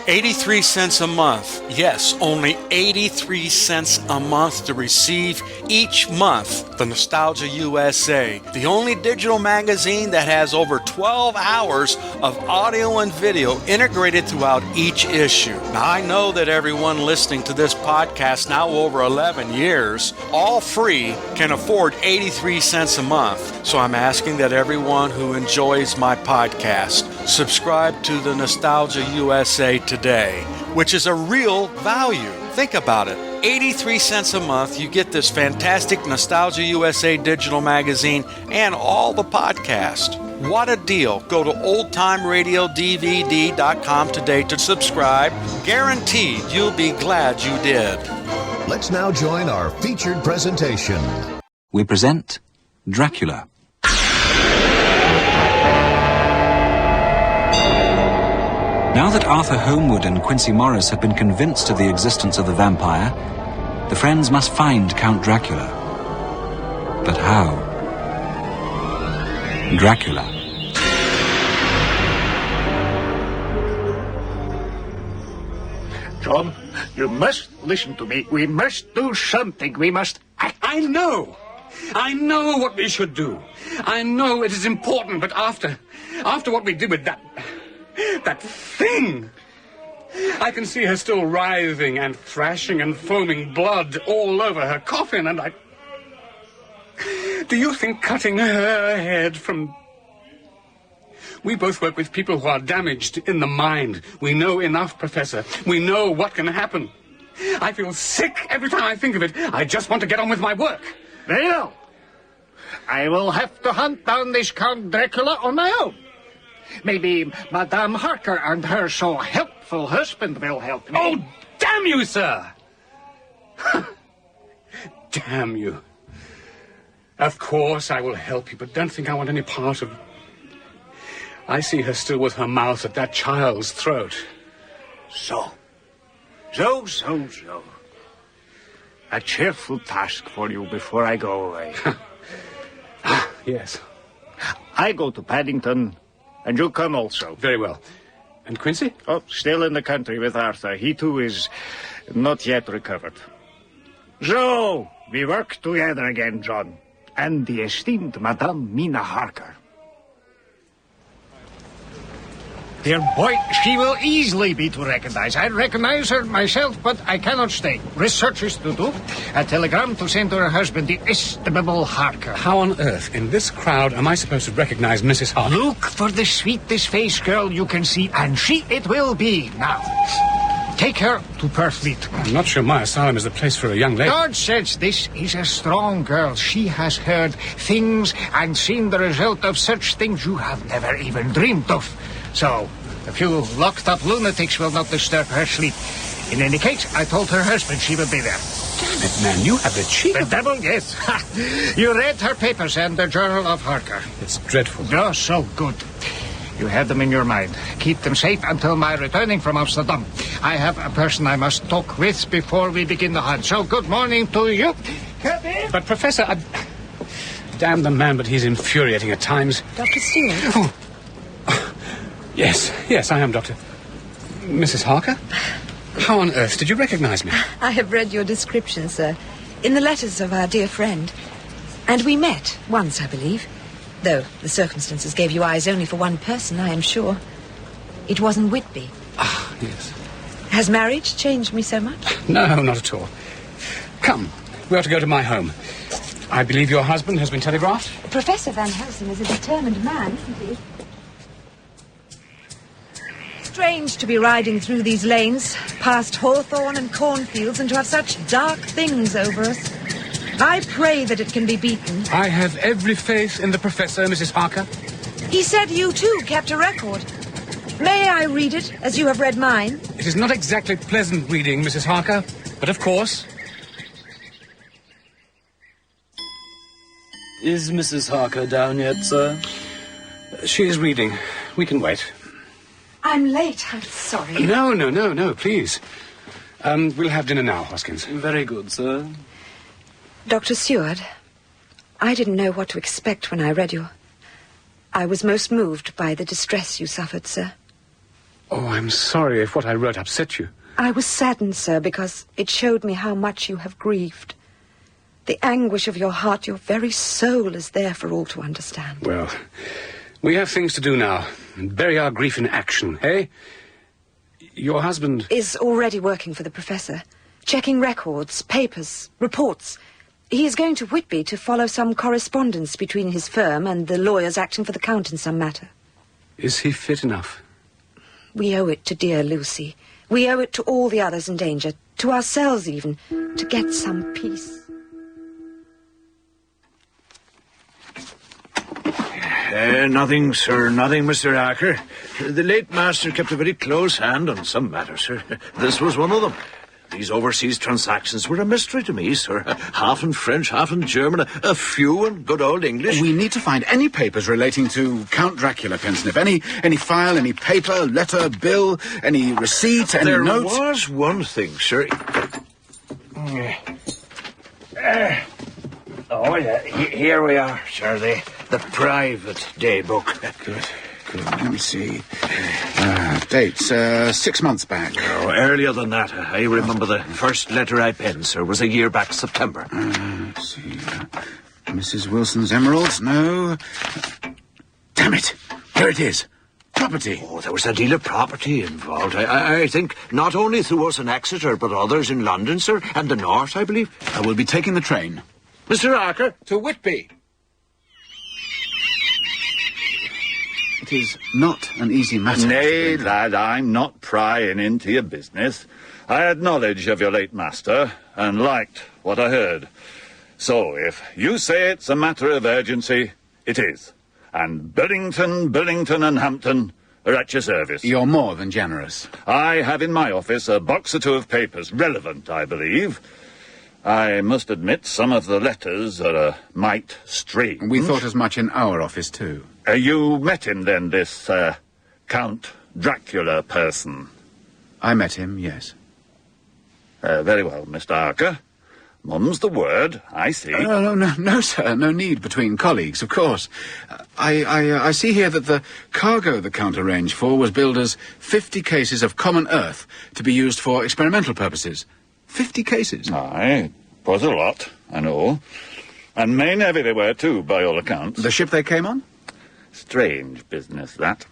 83 cents a month. Yes, only 83 cents a month to receive each month the Nostalgia USA, the only digital magazine that has over 12 hours of audio and video integrated throughout each issue. Now, I know that everyone listening to this podcast now over 11 years, all free, can afford 83 cents a month. So I'm asking that everyone who enjoys my podcast subscribe to the Nostalgia USA today, which is a real value. Think about it. 83 cents a month, you get this fantastic Nostalgia USA digital magazine and all the podcast. What a deal. Go to oldtimeradiodvd.com today to subscribe. Guaranteed you'll be glad you did. Let's now join our featured presentation. We present Dracula. Now that Arthur Holmwood and Quincy Morris have been convinced of the existence of the vampire, the friends must find Count Dracula. But how? Dracula. John, you must listen to me. We must do something. We must act. I know what we should do. I know it is important, but after what we did with that thing, I can see her still writhing and thrashing and foaming blood all over her coffin, and do you think cutting her head from... We both work with people who are damaged in the mind. We know enough, Professor. We know what can happen. I feel sick every time I think of it. I just want to get on with my work. Very well. I will have to hunt down this Count Dracula on my own. Maybe Madame Harker and her so helpful husband will help me. Oh, damn you, sir! Damn you. Of course I will help you, but don't think I want any part of... I see her still with her mouth at that child's throat. So. A cheerful task for you before I go away. Yes. I go to Paddington, and you come also. Very well. And Quincy? Oh, still in the country with Arthur. He too is not yet recovered. So, we work together again, John. And the esteemed Madame Mina Harker. Dear boy, she will easily be to recognize. I recognize her myself, but I cannot stay. Researches to do. A telegram to send to her husband, the estimable Harker. How on earth, in this crowd, am I supposed to recognize Mrs. Harker? Look for the sweetest face girl you can see, and she it will be. Now, take her to Purfleet. I'm not sure my asylum is the place for a young lady. God says this is a strong girl. She has heard things and seen the result of such things you have never even dreamed of. So, a few locked-up lunatics will not disturb her sleep. In any case, I told her husband she would be there. Damn it, man, you have the cheek. The devil, yes. You read her papers and the Journal of Harker. It's dreadful. Oh, so good. You have them in your mind. Keep them safe until my returning from Amsterdam. I have a person I must talk with before we begin the hunt. So, good morning to you. Come in. But, Professor, damn the man, but he's infuriating at times. Dr. Stewart? Oh. Yes, I am, Doctor. Mrs. Harker? How on earth did you recognize me? I have read your description, sir, in the letters of our dear friend. And we met once, I believe. Though the circumstances gave you eyes only for one person, I am sure. It was in Whitby. Ah, yes. Has marriage changed me so much? No, not at all. Come, we ought to go to my home. I believe your husband has been telegraphed? Professor Van Helsing is a determined man, isn't he? Strange to be riding through these lanes, past hawthorn and cornfields, and to have such dark things over us. I pray that it can be beaten. I have every faith in the Professor, Mrs. Harker. He said you, too, kept a record. May I read it, as you have read mine? It is not exactly pleasant reading, Mrs. Harker, but of course. Is Mrs. Harker down yet, sir? She is reading. We can wait. I'm late, I'm sorry. No, please. We'll have dinner now, Hoskins. Very good, sir. Dr. Stewart, I didn't know what to expect when I read you. I was most moved by the distress you suffered, sir. Oh, I'm sorry if what I wrote upset you. I was saddened, sir, because it showed me how much you have grieved. The anguish of your heart, your very soul is there for all to understand. Well, we have things to do now. Bury our grief in action, eh? Your husband... Is already working for the professor. Checking records, papers, reports. He is going to Whitby to follow some correspondence between his firm and the lawyers acting for the Count in some matter. Is he fit enough? We owe it to dear Lucy. We owe it to all the others in danger, to ourselves even, to get some peace. Nothing, sir, nothing, Mr. Acker. The late master kept a very close hand on some matters, sir. This was one of them. These overseas transactions were a mystery to me, sir. Half in French, half in German, a few in good old English. We need to find any papers relating to Count Dracula, Pensnip. Any file, any paper, letter, bill, any receipt, any note. There was one thing, sir. Here we are, sir, the private daybook. Good. Let me see. Dates, 6 months back. Oh, earlier than that. I remember the first letter I penned, sir, was a year back September. Let's see. Mrs. Wilson's emeralds, no. Damn it! Here it is. Property. Oh, there was a deal of property involved. I think not only through us in Exeter, but others in London, sir, and the north, I believe. I will be taking the train. Mr. Arker? To Whitby. It is not an easy matter. Nay, lad, I'm not prying into your business. I had knowledge of your late master, and liked what I heard. So, if you say it's a matter of urgency, it is. And Billington, and Hampton are at your service. You're more than generous. I have in my office a box or two of papers, relevant, I believe. I must admit some of the letters are a mite strange. We thought as much in our office, too. You met him, then, this, Count Dracula person? I met him, yes. Very well, Mr. Arker. Mum's the word, I see. No, sir, no need between colleagues, of course. I see here that the cargo the Count arranged for was billed as 50 cases of common earth to be used for experimental purposes. 50 cases? Aye, it was a lot, I know. And main heavy they were, too, by all accounts. The ship they came on? Strange business, that.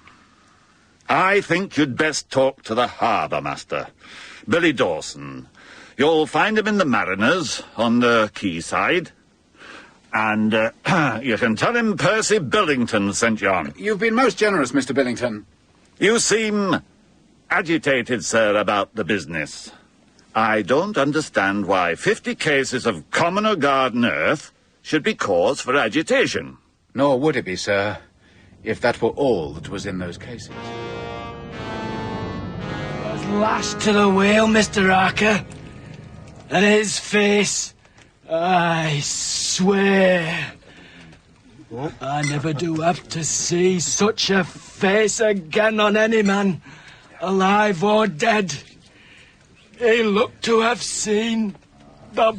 I think you'd best talk to the harbour master, Billy Dawson. You'll find him in the Mariners, on the quayside. And you can tell him Percy Billington sent you on. You've been most generous, Mr. Billington. You seem agitated, sir, about the business. I don't understand why 50 cases of common or garden earth should be cause for agitation. Nor would it be, sir, if that were all that was in those cases. I was lashed to the wheel, Mr. Arker. And his face, I swear, I never do have to see such a face again on any man, alive or dead. He looked to have seen the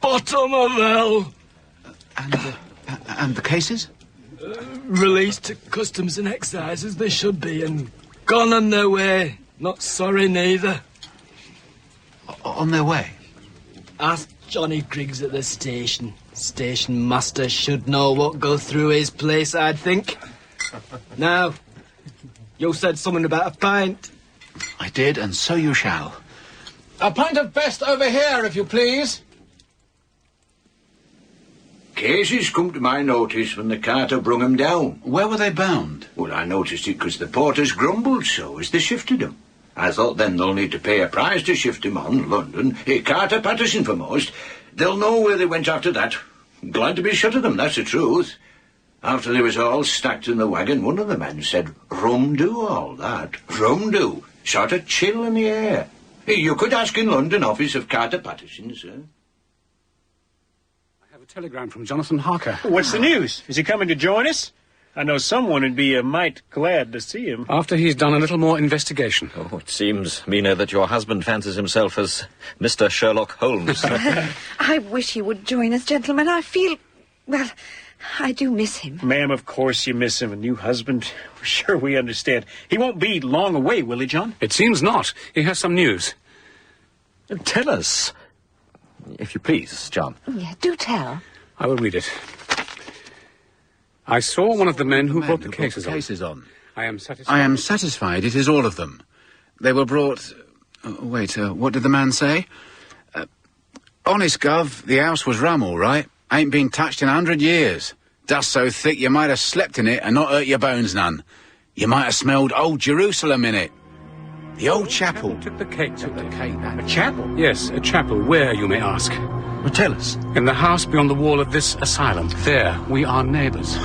bottom of hell. And the cases? Released to customs and excise as they should be, and gone on their way. Not sorry neither. On their way? Ask Johnny Griggs at the station. Station master should know what go through his place, I'd think. Now, you said something about a pint. I did, and so you shall. A pint of best over here, if you please. Cases come to my notice when the carter brung 'em down. Where were they bound? Well, I noticed it because the porters grumbled so as they shifted 'em. I thought then they'll need to pay a price to shift 'em on, London. Carter Patterson for most. They'll know where they went after that. Glad to be shut of them, that's the truth. After they was all stacked in the wagon, one of the men said, "Rum do all that. Rum do. Sort of chill in the air." You could ask in London office of Carter Patterson, sir. I have a telegram from Jonathan Harker. What's the news? Is he coming to join us? I know someone would be might glad to see him. After he's done a little more investigation. Oh, it seems, Mina, that your husband fancies himself as Mr. Sherlock Holmes. I wish he would join us, gentlemen. I feel, well, I do miss him. Ma'am, of course you miss him. A new husband. We're sure we understand. He won't be long away, will he, John? It seems not. He has some news. Tell us, if you please, John. Yeah, do tell. I will read it. I saw one of the men who brought the cases on. I am satisfied. I am satisfied it is all of them. They were brought... what did the man say? Honest, Gov, the house was rum, all right. Ain't been touched in 100 years. Dust so thick you might have slept in it and not hurt your bones none. You might have smelled old Jerusalem in it. The old chapel. Took the cake. A chapel? Yes, a chapel. Where, you may ask? Well, tell us. In the house beyond the wall of this asylum. There, we are neighbors.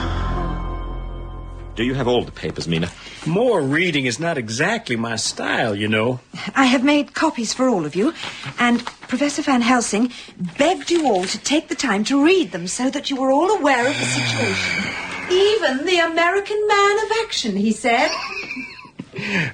Do you have all the papers, Mina? More reading is not exactly my style, you know. I have made copies for all of you, and Professor Van Helsing begged you all to take the time to read them so that you were all aware of the situation. Even the American man of action, he said.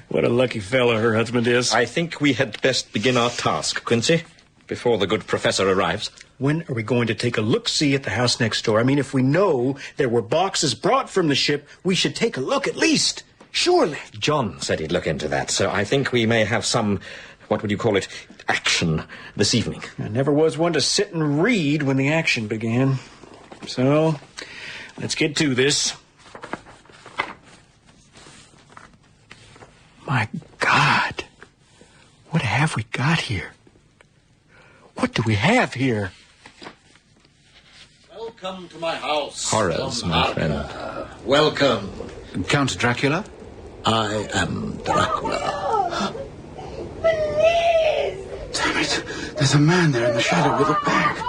What a lucky fellow her husband is. I think we had best begin our task, Quincy, before the good professor arrives. When are we going to take a look-see at the house next door? I mean, if we know there were boxes brought from the ship, we should take a look at least. Surely. John said he'd look into that, so I think we may have some, what would you call it, action this evening. I never was one to sit and read when the action began. So, let's get to this. My God. What have we got here? What do we have here? Welcome to my house. Horrors, my friend. Welcome. Count Dracula? I am Dracula. Please! Damn it. There's a man there in the shadow with a bag.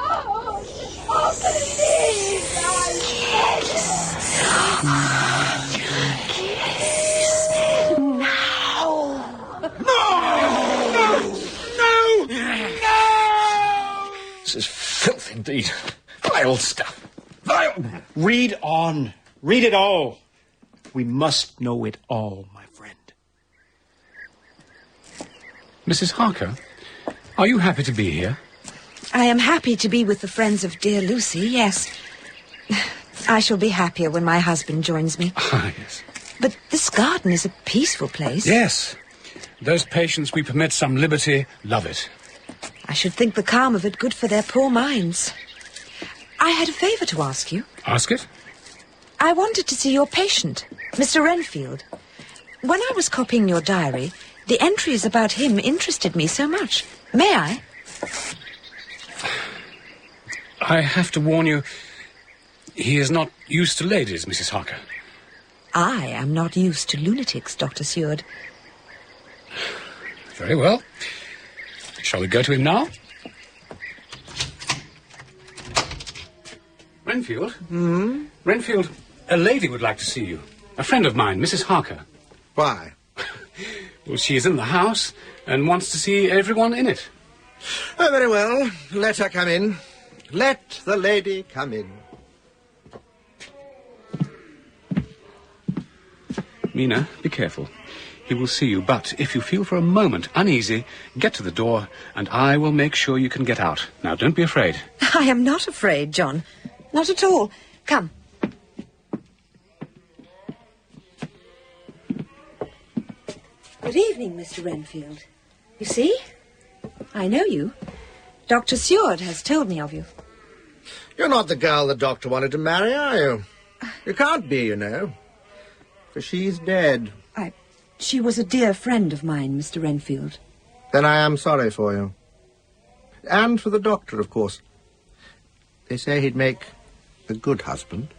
This is filth indeed. Vile stuff. Vile. Read on. Read it all. We must know it all, my friend. Mrs. Harker, are you happy to be here? I am happy to be with the friends of dear Lucy, yes. I shall be happier when my husband joins me. Ah, yes. But this garden is a peaceful place. Yes. Those patients we permit some liberty love it. I should think the calm of it good for their poor minds. I had a favour to ask you. Ask it. I wanted to see your patient, Mr. Renfield. When I was copying your diary, the entries about him interested me so much. May I? I have to warn you, he is not used to ladies, Mrs. Harker. I am not used to lunatics, Dr. Seward. Very well. Shall we go to him now? Renfield? Renfield, a lady would like to see you. A friend of mine, Mrs. Harker. Why? Well, she is in the house and wants to see everyone in it. Oh, very well. Let her come in. Let the lady come in. Mina, be careful. He will see you, but if you feel for a moment uneasy, get to the door, and I will make sure you can get out. Now, don't be afraid. I am not afraid, John. Not at all. Come. Good evening, Mr. Renfield. You see? I know you. Dr. Seward has told me of you. You're not the girl the doctor wanted to marry, are you? You can't be, you know. For she's dead. She was a dear friend of mine, Mr. Renfield. Then I am sorry for you. And for the doctor, of course. They say he'd make a good husband.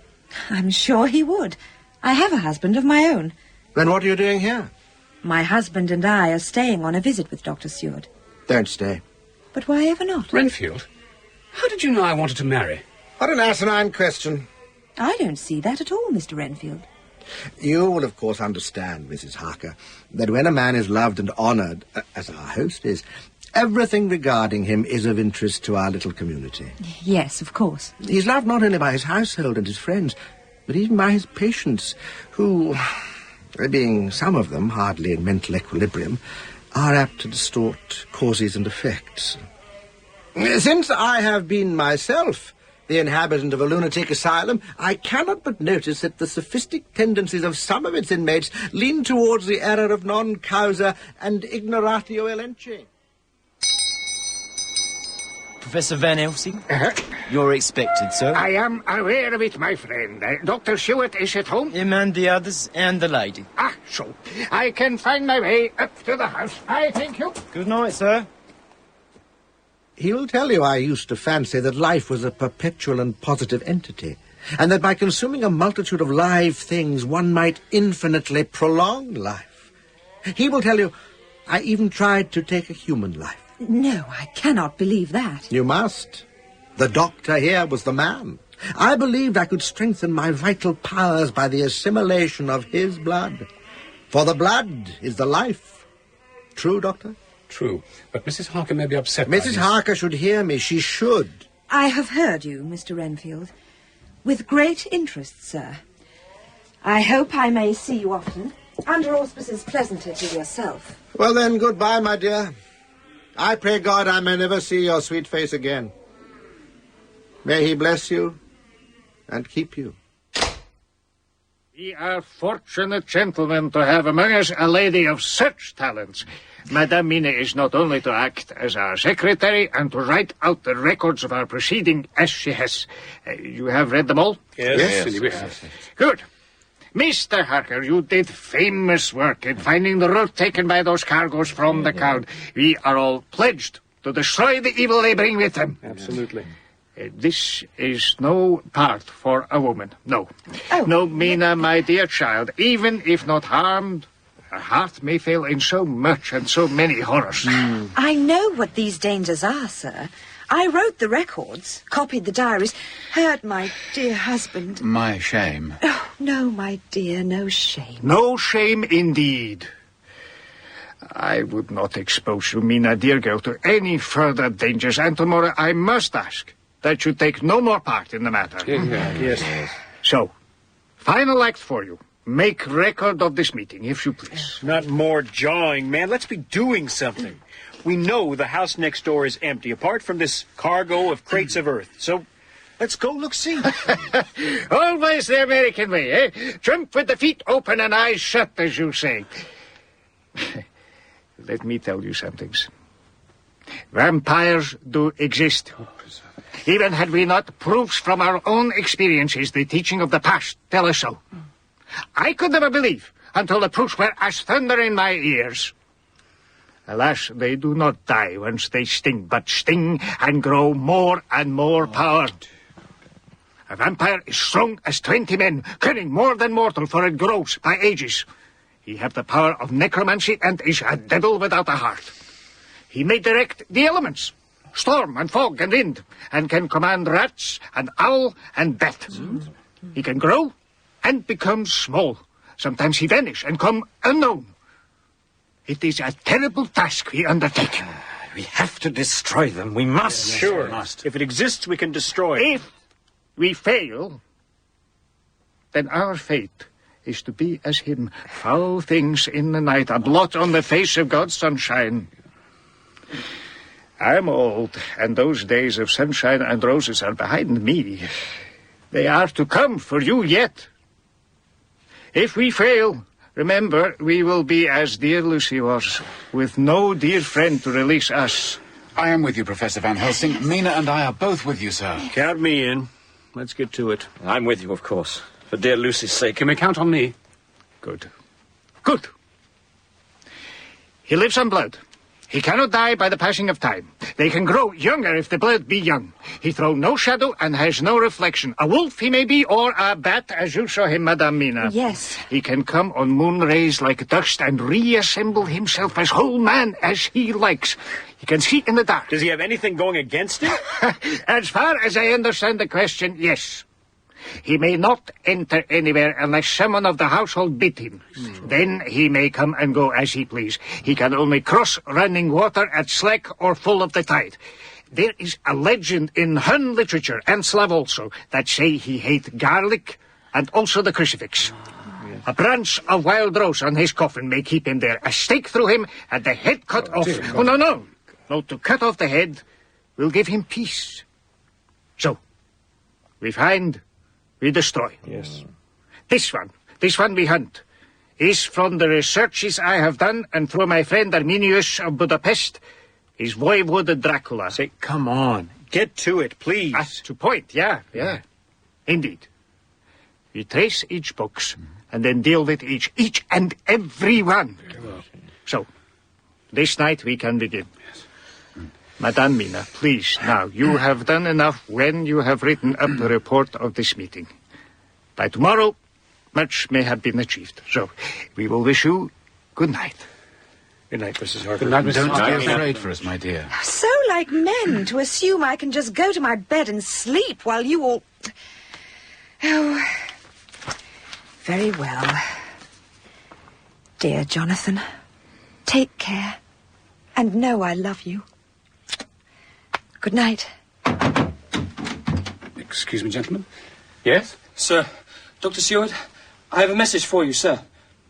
I'm sure he would. I have a husband of my own. Then what are you doing here? My husband and I are staying on a visit with Dr. Seward. Don't stay. But why ever not? Renfield, how did you know I wanted to marry? What an asinine question. I don't see that at all, Mr. Renfield. You will, of course, understand, Mrs. Harker, that when a man is loved and honoured, as our host is, everything regarding him is of interest to our little community. Yes, of course. He's loved not only by his household and his friends, but even by his patients, who, being some of them hardly in mental equilibrium, are apt to distort causes and effects. Since I have been myself the inhabitant of a lunatic asylum, I cannot but notice that the sophistic tendencies of some of its inmates lean towards the error of non causa and ignoratio elenchi. Professor Van Helsing, you're expected, sir. I am aware of it, my friend. Dr. Stewart is at home? Him and the others, and the lady. Ah, so. I can find my way up to the house. I thank you. Good night, sir. He will tell you I used to fancy that life was a perpetual and positive entity, and that by consuming a multitude of live things one might infinitely prolong life. He will tell you I even tried to take a human life. No, I cannot believe that. You must. The doctor here was the man. I believed I could strengthen my vital powers by the assimilation of his blood. For the blood is the life. True, Doctor? True. But Mrs. Harker may be upset by Mrs. this. Harker should hear me. She should. I have heard you, Mr. Renfield. With great interest, sir. I hope I may see you often, under auspices pleasanter to yourself. Well then, goodbye, my dear. I pray God I may never see your sweet face again. May he bless you and keep you. We are fortunate gentlemen to have among us a lady of such talents. Madame Mina is not only to act as our secretary and to write out the records of our proceeding as she has. You have read them all? Yes. Good. Mr. Harker, you did famous work in finding the route taken by those cargoes from the Count. We are all pledged to destroy the evil they bring with them. Absolutely. This is no part for a woman. No. Oh. No, Mina, my dear child, even if not harmed, her heart may fail in so much and so many horrors. I know what these dangers are, sir. I wrote the records, copied the diaries, heard my dear husband. My shame. Oh, no, my dear, no shame. No shame indeed. I would not expose you, Mina, dear girl, to any further dangers, and tomorrow I must ask that you take no more part in the matter. Yes. So, final act for you. Make record of this meeting, if you please. Not more jawing, man. Let's be doing something. We know the house next door is empty, apart from this cargo of crates of earth. So, let's go look-see. Always the American way, eh? Jump with the feet open and eyes shut, as you say. Let me tell you some things. Vampires do exist. Even had we not proofs from our own experiences, the teaching of the past tell us so. I could never believe until the proofs were as thunder in my ears. Alas, they do not die once they sting, but sting and grow more and more power. A vampire is strong as 20 men, cunning more than mortal, for it grows by ages. He have the power of necromancy and is a devil without a heart. He may direct the elements, storm and fog and wind, and can command rats and owl and bat. He can grow and become small. Sometimes he vanish and come unknown. It is a terrible task we undertake. We have to destroy them. We must. Sure. If it exists, we can destroy it. If we fail, then our fate is to be as him, foul things in the night, a blot on the face of God's sunshine. I'm old, and those days of sunshine and roses are behind me. They are to come for you yet. If we fail, remember, we will be as dear Lucy was, with no dear friend to release us. I am with you, Professor Van Helsing. Mina and I are both with you, sir. Count me in. Let's get to it. I'm with you, of course. For dear Lucy's sake. Can we count on me? Good. Good. He lives on blood. He cannot die by the passing of time. They can grow younger if the blood be young. He throws no shadow and has no reflection. A wolf he may be, or a bat, as you saw him, Madame Mina. Yes. He can come on moon rays like dust and reassemble himself as whole man as he likes. He can see in the dark. Does he have anything going against him? As far as I understand the question, yes. He may not enter anywhere unless someone of the household bid him. Then he may come and go as he please. He can only cross running water at slack or full of the tide. There is a legend in Hun literature, and Slav also, that say he hate garlic and also the crucifix. A branch of wild rose on his coffin may keep him there. A stake through him and the head cut off. Oh, no, to cut off the head will give him peace. So, we find, we destroy. Yes. This one we hunt, is from the researches I have done and through my friend Arminius of Budapest, is Voivode Dracula. Say, come on. Get to it, please. To point, yeah. Indeed. We trace each box and then deal with each and every one. So, this night we can begin. Madame Mina, please, now, you have done enough when you have written up the report of this meeting. By tomorrow, much may have been achieved. So, we will wish you good night. Good night, Mrs. Harper. Good night, Mrs. Harper. Don't be afraid for us, my dear. So like men to assume I can just go to my bed and sleep while you all... Oh, very well. Dear Jonathan, take care and know I love you. Good night. Excuse me, gentlemen. Yes? Sir, Dr. Seward, I have a message for you, sir.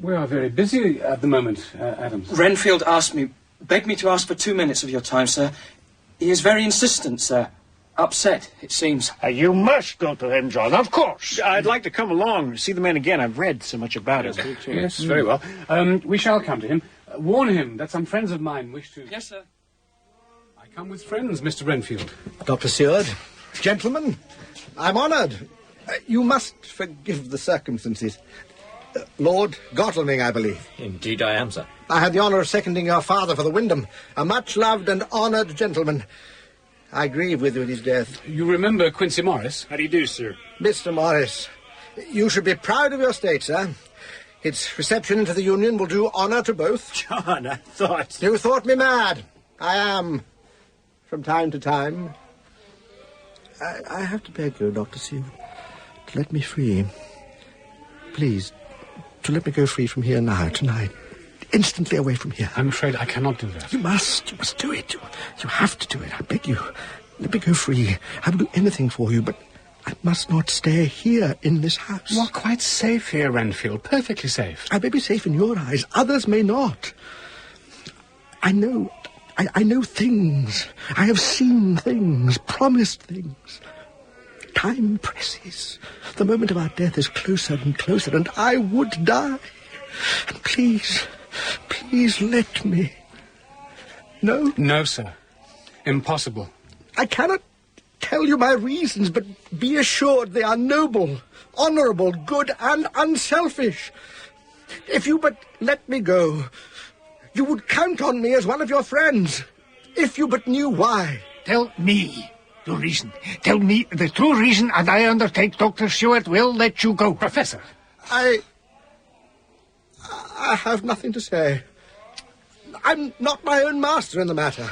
We are very busy at the moment, Adams. Renfield begged me to ask for 2 minutes of your time, sir. He is very insistent, sir. Upset, it seems. You must go to him, John, of course. I'd like to come along, see the man again. I've read so much about him. Yes, very well. We shall come to him. Warn him that some friends of mine wish to... Yes, sir. I come with friends, Mr. Renfield. Dr. Seward, gentlemen, I'm honoured. You must forgive the circumstances. Lord Godalming, I believe. Indeed I am, sir. I had the honour of seconding your father for the Wyndham, a much-loved and honoured gentleman. I grieve with you at his death. You remember Quincy Morris? How do you do, sir? Mr. Morris, you should be proud of your state, sir. Its reception into the Union will do honour to both. John, I thought... You thought me mad. I am, from time to time. I have to beg you, Dr. Seward, to let me free. Please, to let me go free from here now, tonight. Instantly away from here. I'm afraid I cannot do that. You must do it. You have to do it, I beg you. Let me go free. I will do anything for you, but I must not stay here in this house. You are quite safe here, Renfield. Perfectly safe. I may be safe in your eyes. Others may not. I know things. I have seen things, promised things. Time presses. The moment of our death is closer and closer, and I would die. And please let me. No? No, sir. Impossible. I cannot tell you my reasons, but be assured they are noble, honourable, good, and unselfish. If you but let me go, you would count on me as one of your friends. If you but knew why. Tell me the reason. Tell me the true reason, and I undertake Dr. Seward will let you go. Professor. I have nothing to say. I'm not my own master in the matter.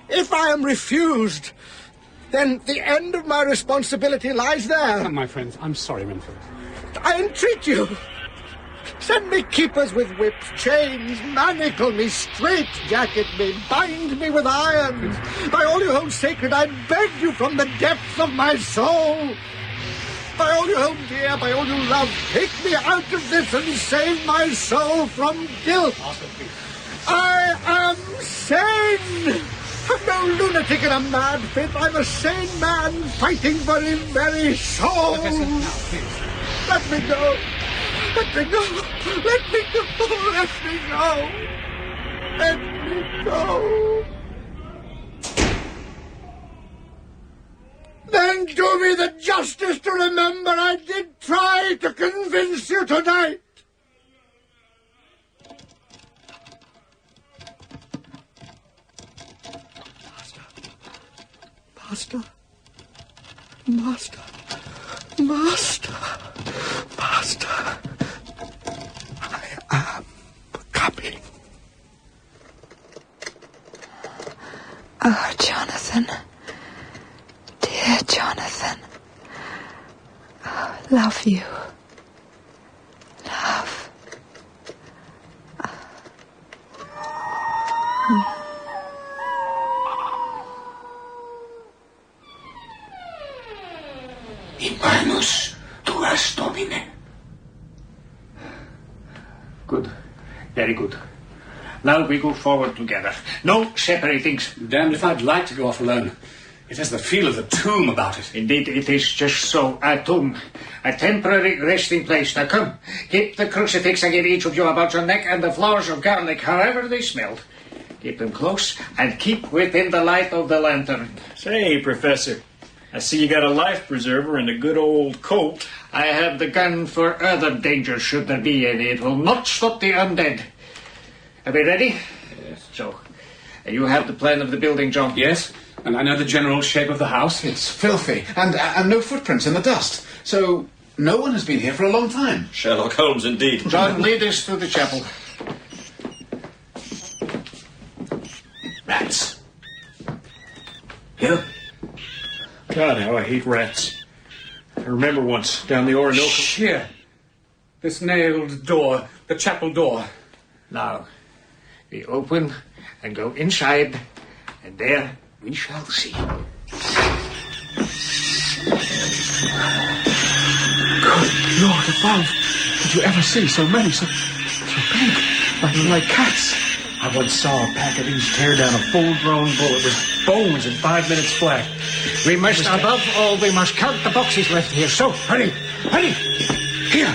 If I am refused, then the end of my responsibility lies there. Come, my friends, I'm sorry, Renfield. I entreat you. Send me keepers with whips, chains, manacle me, straight-jacket me, bind me with irons. By all you hold sacred, I beg you from the depths of my soul. By all you hold dear, by all you love, take me out of this and save my soul from guilt. I am sane. I'm no lunatic in a mad fit. I'm a sane man fighting for his very soul. Professor, now, please. Let me go. Let me go. Let me go. Let me go. Let me go. Then do me the justice to remember I did try to convince you tonight. Master. Master. Master. Master. I am coming. Oh, Jonathan. Dear Jonathan. Oh, love you. Love. Imanus tuas domine. Good. Very good. Now we go forward together. No separatings. Damned if I'd like to go off alone. It has the feel of the tomb about it. Indeed, it is just so. A tomb. A temporary resting place. Now come, keep the crucifix I gave each of you about your neck and the flowers of garlic, however they smelled. Keep them close and keep within the light of the lantern. Say, Professor, I see you got a life preserver and a good old Colt. I have the gun for other dangers, should there be any. It will not stop the undead. Are we ready? Yes. So, you have the plan of the building, John? Yes, and I know the general shape of the house. It's filthy, and no footprints in the dust. So no one has been here for a long time. Sherlock Holmes, indeed. John, lead us to the chapel. Rats. Here? God, how I hate rats. I remember once, down the Orinoco... Here. This nailed door, the chapel door. Now, we open and go inside, and there we shall see. Good Lord above! Did you ever see so many, so big, like cats? I once saw a pack of these tear down a full-grown bull. It was bones in 5 minutes flat. We must, above all, we must count the boxes left here. So, hurry, hurry! Here!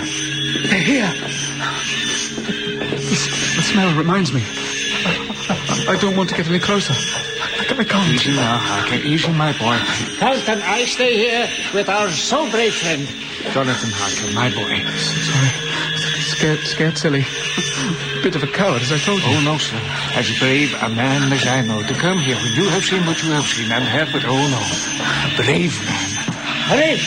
They're here! The smell reminds me. I don't want to get any closer. I can't. Easy now, Harker. Easy, my boy. Count and I stay here with our so brave friend, Jonathan Harker, my boy. Sorry. Scared silly. Bit of a coward, as I told you. Oh, no, sir. As brave a man as I know. To come here when you have seen what you have seen and have, but oh no, brave man. Hurry!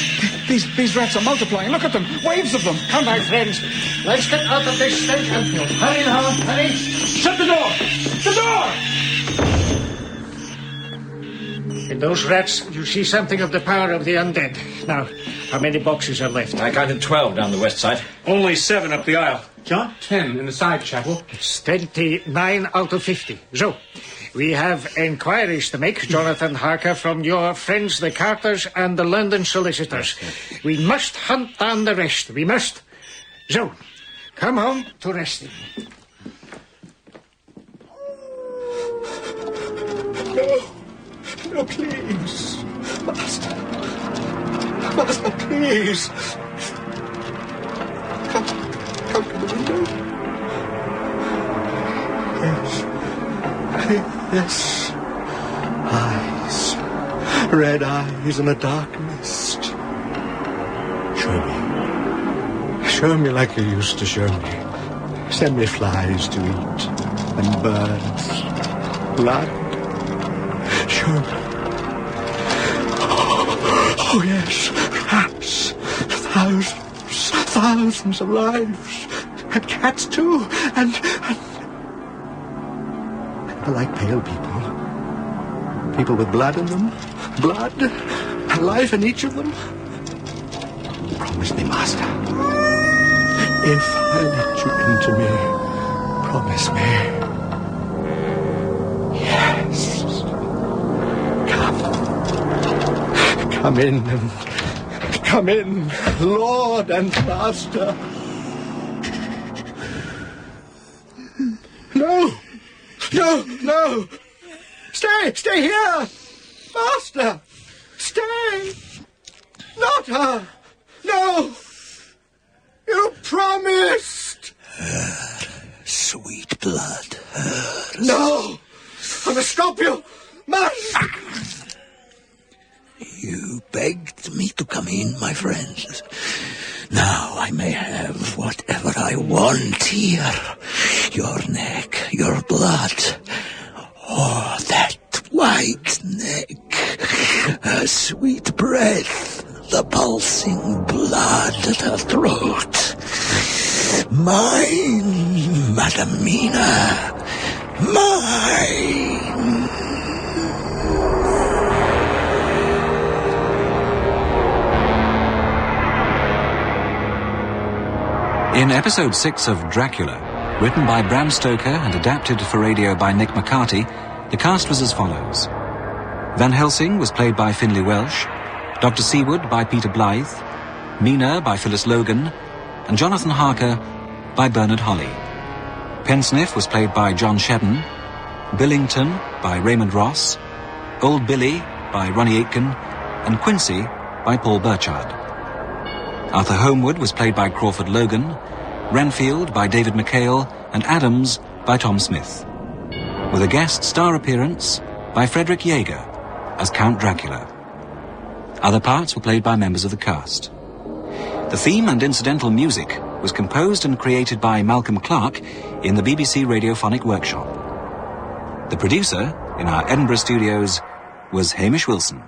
These rats are multiplying. Look at them. Waves of them. Come, my friends. Let's get out of this stench and field. Hurry now, hurry! Shut the door! The door! In those rats, you see something of the power of the undead. Now, how many boxes are left? I counted 12 down the west side. Only 7 up the aisle. John? 10 in the side chapel. It's 29 out of 50. So, we have inquiries to make, Jonathan Harker, from your friends, the Carters and the London solicitors. Yes. We must hunt down the rest. We must. So, come home to resting. No, please. Master. Master, please. Come to the window. Yes. Eyes. Red eyes in a dark mist. Show me. Show me like you used to show me. Send me flies to eat. And birds. Blood. Show me. Oh, yes. Rats. Thousands of lives. And cats, too. And I like pale people. People with blood in them. Blood. And life in each of them. Promise me, Master. If I let you into me, promise me. Yes. Come in and come in, Lord and Master. No! Stay here! Master! Stay! Not her! No! You promised! Sweet blood. No! I must stop you! Master! You begged me to come in, my friends. Now I may have whatever I want here. Your neck, your blood. Oh, that white neck. Her sweet breath. The pulsing blood at her throat. Mine, Madamina. Mine. In episode 6 of Dracula, written by Bram Stoker and adapted for radio by Nick McCarty, the cast was as follows. Van Helsing was played by Finlay Welsh, Dr. Seawood by Peter Blythe, Mina by Phyllis Logan, and Jonathan Harker by Bernard Holly. Pensniff was played by John Shedden, Billington by Raymond Ross, Old Billy by Ronnie Aitken and Quincy by Paul Burchard. Arthur Homewood was played by Crawford Logan, Renfield by David McHale, and Adams by Tom Smith, with a guest star appearance by Frederick Yeager as Count Dracula. Other parts were played by members of the cast. The theme and incidental music was composed and created by Malcolm Clarke in the BBC Radiophonic Workshop. The producer in our Edinburgh studios was Hamish Wilson.